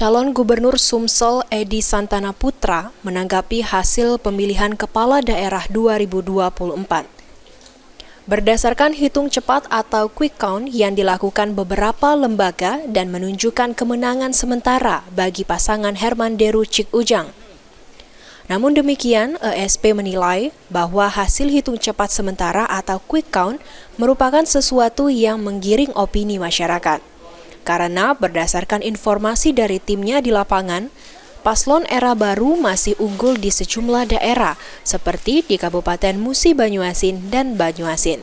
Calon Gubernur Sumsel Edi Santana Putra menanggapi hasil pemilihan kepala daerah 2024. Berdasarkan hitung cepat atau quick count yang dilakukan beberapa lembaga dan menunjukkan kemenangan sementara bagi pasangan Herman Deru Cik Ujang. Namun demikian, ESP menilai bahwa hasil hitung cepat sementara atau quick count merupakan sesuatu yang menggiring opini masyarakat. Karena berdasarkan informasi dari timnya di lapangan, paslon era baru masih unggul di sejumlah daerah, seperti di Kabupaten Musi Banyuasin dan Banyuasin.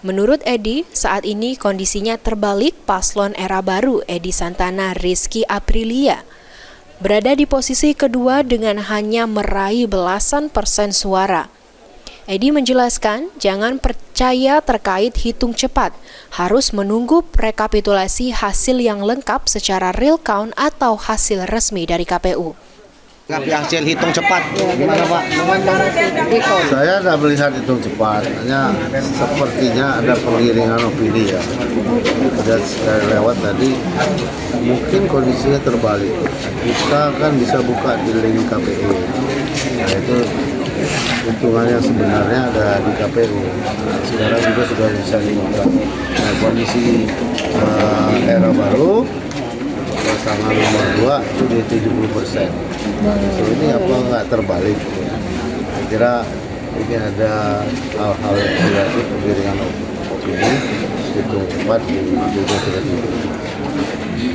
Menurut Edi, saat ini kondisinya terbalik paslon era baru Edi Santana Rizky Aprilia berada di posisi kedua dengan hanya meraih belasan persen suara. Edi menjelaskan jangan percaya terkait hitung cepat, harus menunggu rekapitulasi hasil yang lengkap secara real count atau hasil resmi dari KPU. Hasil hitung cepat, gimana Pak? Saya tidak melihat hitung cepat, hanya sepertinya ada penggiringan opini ya. Dan lewat tadi, mungkin kondisinya terbalik. Kita kan bisa buka di link KPU, nah itu hitungan yang sebenarnya ada di KPU. Nah, sekarang juga sudah bisa dibuka. Nah, kondisi era baru pasangan nomor 2 itu di 70%. So, ini apa nggak terbalik? Saya kira ini ada hal-hal yang negatif, penggiringan opini itu cepat di juga tidak itu.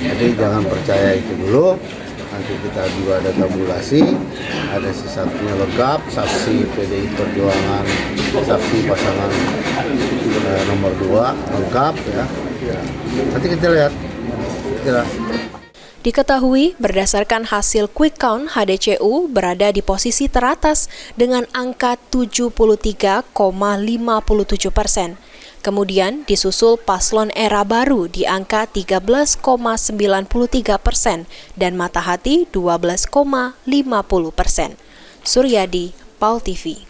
Jadi jangan percaya itu dulu. Nanti kita juga ada tabulasi, ada sisanya lengkap, saksi PDI Perjuangan, saksi pasangan nomor 2 lengkap ya. Nanti kita lihat. Diketahui berdasarkan hasil quick count HDCU berada di posisi teratas dengan angka 73,57%. Kemudian disusul paslon era baru di angka 13,93% dan Matahati 12,50%. Suryadi, PAL TV.